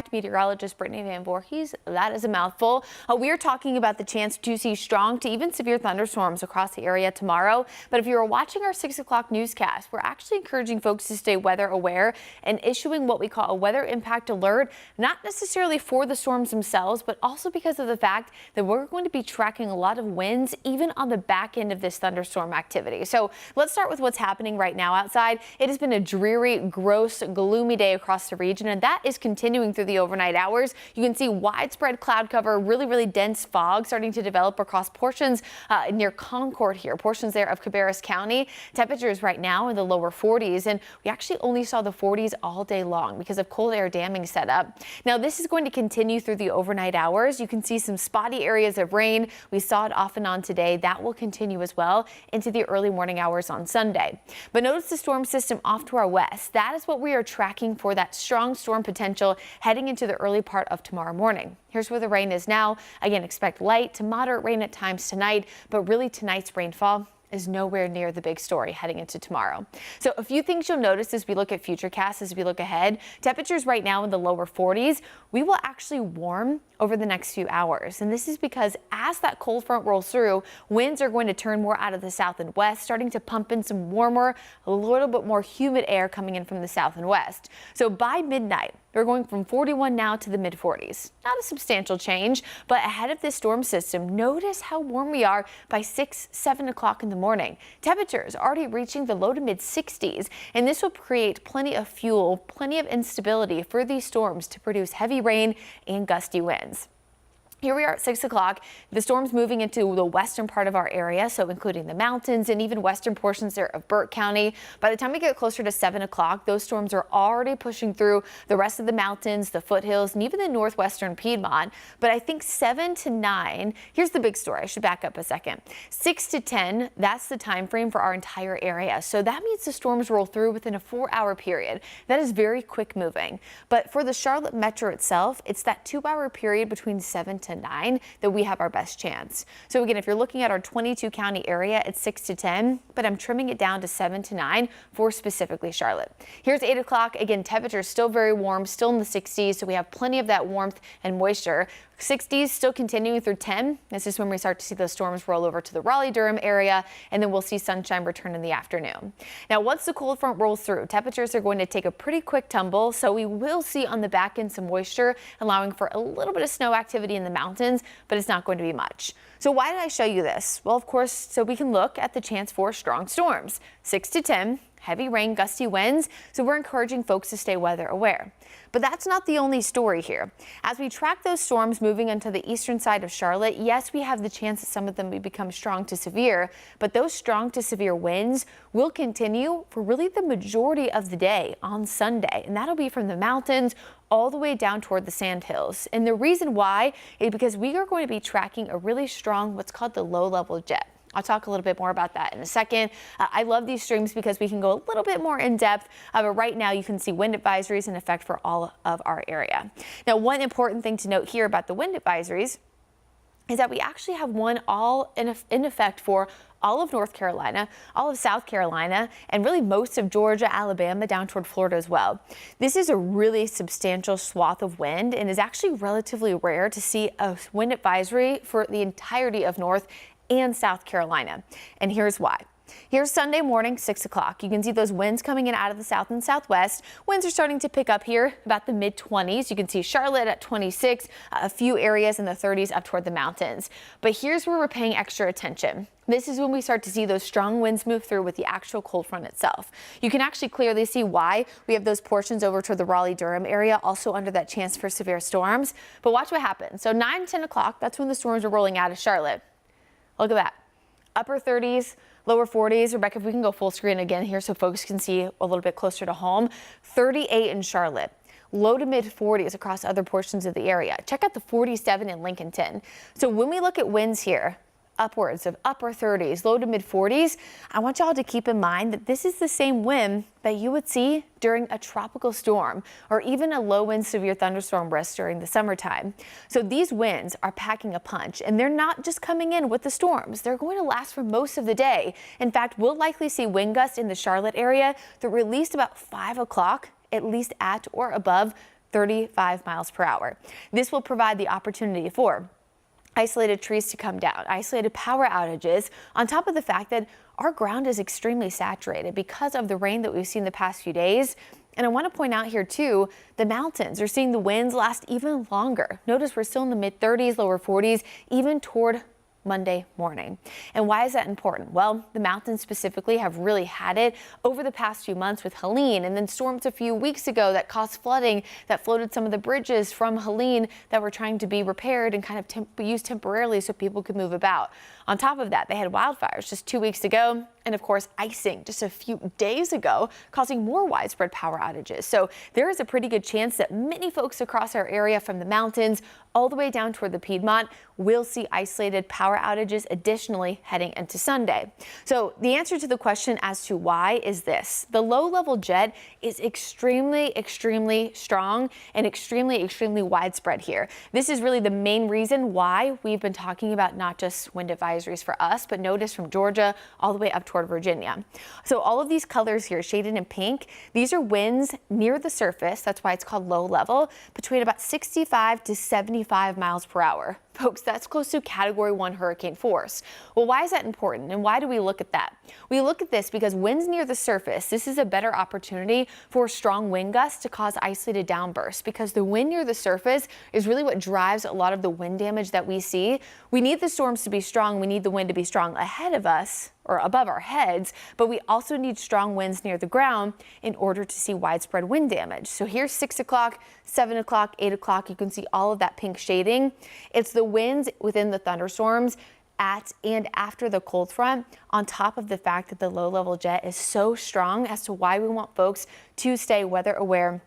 Impact meteorologist Brittany Van Voorhees. That is a mouthful. We are talking about the chance to see strong to even severe thunderstorms across the area tomorrow. But if you are watching our 6 o'clock newscast, we're actually encouraging folks to stay weather aware and issuing what we call a weather impact alert, not necessarily for the storms themselves, but also because of the fact that we're going to be tracking a lot of winds even on the back end of this thunderstorm activity. So let's start with what's happening right now outside. It has been a dreary, gross, gloomy day across the region, and that is continuing through the overnight hours. You can see widespread cloud cover, really dense fog starting to develop across portions near Concord here, portions there of Cabarrus County. Temperatures right now in the lower 40s, and we actually only saw the 40s all day long because of cold air damming set up. Now this is going to continue through the overnight hours. You can see some spotty areas of rain. We saw it off and on today. That will continue as well into the early morning hours on Sunday. But notice the storm system off to our west. That is what we are tracking for that strong storm potential heading into the early part of tomorrow morning. Here's where the rain is now. Again, expect light to moderate rain at times tonight, but really tonight's rainfall is nowhere near the big story heading into tomorrow. So a few things you'll notice as we look at futurecasts, as we look ahead. Temperatures right now in the lower 40s. We will actually warm over the next few hours. And this is because as that cold front rolls through, winds are going to turn more out of the south and west, starting to pump in some warmer, a little bit more humid air coming in from the south and west. So by midnight, we're going from 41 now to the mid 40s. Not a substantial change, but ahead of this storm system, notice how warm we are by 7 o'clock in the morning. Temperatures already reaching the low to mid 60s, and this will create plenty of fuel, plenty of instability for these storms to produce heavy rain and gusty winds. Here we are at 6 o'clock. The storm's moving into the western part of our area, so including the mountains and even western portions there of Burke County. By the time we get closer to 7 o'clock, those storms are already pushing through the rest of the mountains, the foothills, and even the northwestern Piedmont. But I think 7 to 9, here's the big story. I should back up a second. 6 to 10, that's the time frame for our entire area. So that means the storms roll through within a 4-hour period. That is very quick moving. But for the Charlotte Metro itself, it's that 2-hour period between 7 to 9 that we have our best chance. So again, if you're looking at our 22 county area, it's 6 to 10, but I'm trimming it down to 7 to 9 for specifically Charlotte. Here's 8 o'clock. Again, temperatures still very warm, still in the 60s, so we have plenty of that warmth and moisture. 60s still continuing through 10. This is when we start to see those storms roll over to the Raleigh-Durham area, and then we'll see sunshine return in the afternoon. Now, once the cold front rolls through, temperatures are going to take a pretty quick tumble, so we will see on the back end some moisture, allowing for a little bit of snow activity in the mountains, but it's not going to be much. So why did I show you this? Well, of course, so we can look at the chance for strong storms. 6 to 10. Heavy rain, gusty winds, so we're encouraging folks to stay weather aware. But that's not the only story here. As we track those storms moving into the eastern side of Charlotte, yes, we have the chance that some of them may become strong to severe, but those strong to severe winds will continue for really the majority of the day on Sunday, and that'll be from the mountains all the way down toward the sandhills. And the reason why is because we are going to be tracking a really strong, what's called the low-level jet. I'll talk a little bit more about that in a second. I love these streams because we can go a little bit more in depth, but right now you can see wind advisories in effect for all of our area. Now, one important thing to note here about the wind advisories is that we actually have one all in effect for all of North Carolina, all of South Carolina, and really most of Georgia, Alabama, down toward Florida as well. This is a really substantial swath of wind and is actually relatively rare to see a wind advisory for the entirety of North and South Carolina. And here's why. Here's Sunday morning, 6 o'clock. You can see those winds coming in out of the south and southwest. Winds are starting to pick up here about the mid 20s. You can see Charlotte at 26, a few areas in the 30s up toward the mountains. But here's where we're paying extra attention. This is when we start to see those strong winds move through with the actual cold front itself. You can actually clearly see why we have those portions over toward the Raleigh-Durham area, also under that chance for severe storms. But watch what happens. So 9, 10 o'clock, that's when the storms are rolling out of Charlotte. Look at that. Upper 30s, lower 40s. Rebecca, if we can go full screen again here so folks can see a little bit closer to home. 38 in Charlotte. Low to mid 40s across other portions of the area. Check out the 47 in Lincolnton. So when we look at winds here, upwards of upper 30s, low to mid 40s, I want y'all to keep in mind that this is the same wind that you would see during a tropical storm or even a low wind severe thunderstorm risk during the summertime. So these winds are packing a punch, and they're not just coming in with the storms. They're going to last for most of the day. In fact, we'll likely see wind gusts in the Charlotte area through at least about 5 o'clock, at least at or above 35 miles per hour. This will provide the opportunity for isolated trees to come down, isolated power outages, on top of the fact that our ground is extremely saturated because of the rain that we've seen the past few days. And I want to point out here too, the mountains are seeing the winds last even longer. Notice we're still in the mid 30s, lower 40s, even toward Monday morning. And why is that important? Well, the mountains specifically have really had it over the past few months with Helene, and then storms a few weeks ago that caused flooding that floated some of the bridges from Helene that were trying to be repaired and kind of used temporarily so people could move about. On top of that, they had wildfires just 2 weeks ago, and of course icing just a few days ago, causing more widespread power outages. So there is a pretty good chance that many folks across our area, from the mountains all the way down toward the Piedmont, will see isolated power outages additionally heading into Sunday. So the answer to the question as to why is this: the low level jet is extremely strong and extremely widespread here. This is really the main reason why we've been talking about not just wind advisories for us, but notice from Georgia all the way up toward Virginia. So all of these colors here shaded in pink, these are winds near the surface. That's why it's called low level, between about 65 to 75 miles per hour. Folks, that's close to Category 1 hurricane force. Well, why is that important, and why do we look at that? We look at this because winds near the surface, this is a better opportunity for strong wind gusts to cause isolated downbursts, because the wind near the surface is really what drives a lot of the wind damage that we see. We need the storms to be strong. We need the wind to be strong ahead of us or above our heads, but we also need strong winds near the ground in order to see widespread wind damage. So here's 6 o'clock, 7 o'clock, 8 o'clock. You can see all of that pink shading. It's the winds within the thunderstorms at and after the cold front, on top of the fact that the low level jet is so strong, as to why we want folks to stay weather aware,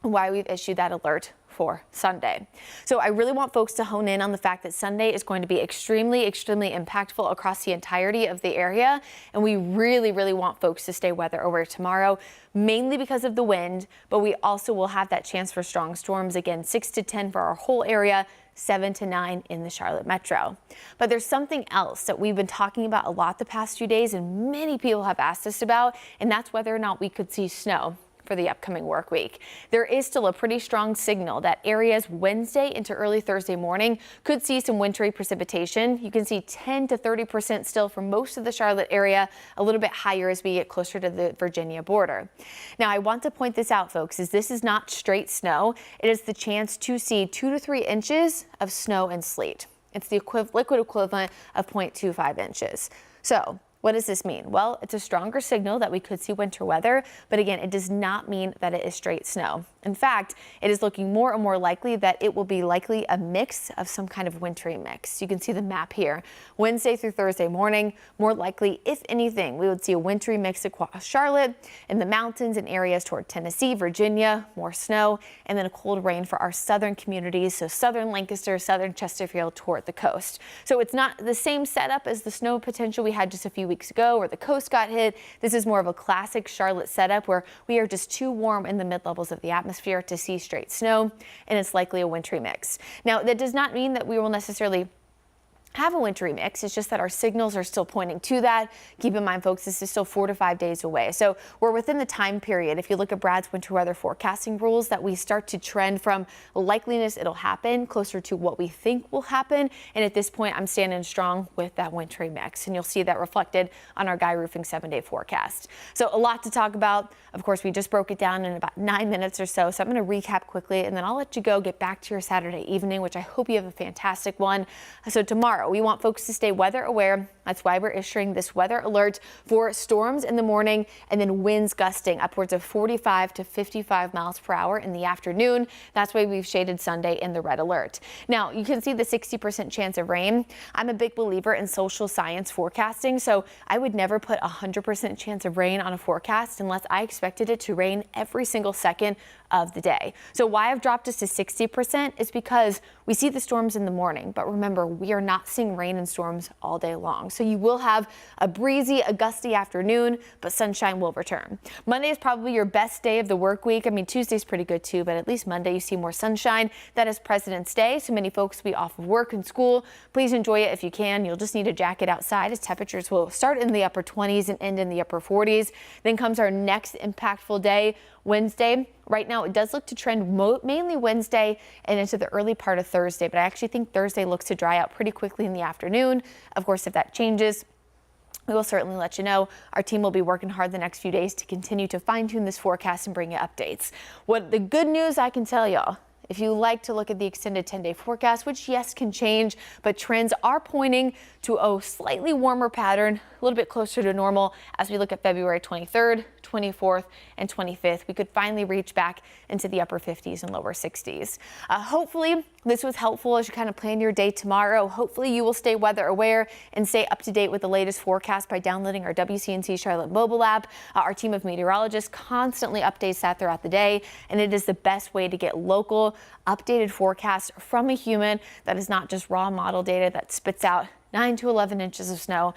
and why we've issued that alert for Sunday. So I really want folks to hone in on the fact that Sunday is going to be extremely impactful across the entirety of the area. And we really want folks to stay weather aware tomorrow, mainly because of the wind, but we also will have that chance for strong storms again, 6 to 10 for our whole area, 7 to 9 in the Charlotte metro. But there's something else that we've been talking about a lot the past few days, and many people have asked us about, and that's whether or not we could see snow for the upcoming work week. There is still a pretty strong signal that areas Wednesday into early Thursday morning could see some wintry precipitation. You can see 10 to 30% still for most of the Charlotte area, a little bit higher as we get closer to the Virginia border. Now, I want to point this out, folks, is this is not straight snow. It is the chance to see 2 to 3 inches of snow and sleet. It's the liquid equivalent of 0.25 inches. So what does this mean? Well, it's a stronger signal that we could see winter weather, but again, it does not mean that it is straight snow. In fact, it is looking more and more likely that it will be likely a mix of some kind of wintry mix. You can see the map here. Wednesday through Thursday morning, more likely, if anything, we would see a wintry mix across Charlotte, in the mountains and areas toward Tennessee, Virginia, more snow, and then a cold rain for our southern communities, so southern Lancaster, southern Chesterfield toward the coast. So it's not the same setup as the snow potential we had just a few weeks ago where the coast got hit. This is more of a classic Charlotte setup where we are just too warm in the mid levels of the atmosphere to see straight snow, and it's likely a wintry mix. Now, that does not mean that we will necessarily have a wintry mix. It's just that our signals are still pointing to that. Keep in mind, folks, this is still 4 to 5 days away. So we're within the time period, if you look at Brad's winter weather forecasting rules, that we start to trend from likeliness it'll happen closer to what we think will happen. And at this point, I'm standing strong with that wintry mix. And you'll see that reflected on our Guy Roofing 7-day forecast. So a lot to talk about. Of course, we just broke it down in about 9 minutes or so. So I'm going to recap quickly, and then I'll let you go get back to your Saturday evening, which I hope you have a fantastic one. So tomorrow, we want folks to stay weather aware. That's why we're issuing this weather alert for storms in the morning and then winds gusting upwards of 45 to 55 miles per hour in the afternoon. That's why we've shaded Sunday in the red alert. Now, you can see the 60% chance of rain. I'm a big believer in social science forecasting, so I would never put 100% chance of rain on a forecast unless I expected it to rain every single second of the day. So why I've dropped us to 60% is because we see the storms in the morning, but remember, we are not seeing rain and storms all day long. So you will have a breezy, a gusty afternoon, but sunshine will return. Monday is probably your best day of the work week. I mean, Tuesday's pretty good too, but at least Monday you see more sunshine. That is President's Day, so many folks will be off of work and school. Please enjoy it if you can. You'll just need a jacket outside as temperatures will start in the upper 20s and end in the upper 40s. Then comes our next impactful day, Wednesday. Right now, it does look to trend mainly Wednesday and into the early part of Thursday, but I actually think Thursday looks to dry out pretty quickly in the afternoon. Of course, if that changes, we will certainly let you know. Our team will be working hard the next few days to continue to fine-tune this forecast and bring you updates. What the good news I can tell y'all, if you like to look at the extended 10-day forecast, which yes can change, but trends are pointing to a slightly warmer pattern, a little bit closer to normal as we look at February 23rd, 24th, and 25th. We could finally reach back into the upper 50s and lower 60s. Hopefully this was helpful as you kind of plan your day tomorrow. Hopefully you will stay weather aware and stay up to date with the latest forecast by downloading our WCNC Charlotte mobile app. Our team of meteorologists constantly updates that throughout the day, and it is the best way to get local updated forecasts from a human that is not just raw model data that spits out 9 to 11 inches of snow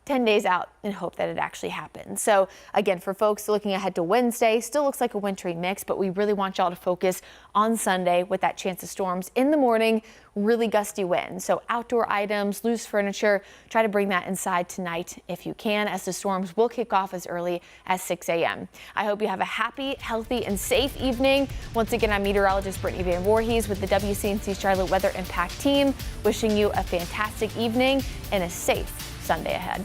10 days out and hope that it actually happens. So again, for folks looking ahead to Wednesday, still looks like a wintry mix, but we really want y'all to focus on Sunday with that chance of storms in the morning, really gusty winds. So outdoor items, loose furniture, try to bring that inside tonight if you can, as the storms will kick off as early as 6 a.m. I hope you have a happy, healthy, and safe evening. Once again, I'm meteorologist Brittany Van Voorhees with the WCNC Charlotte Weather Impact Team, wishing you a fantastic evening and a safe Sunday ahead.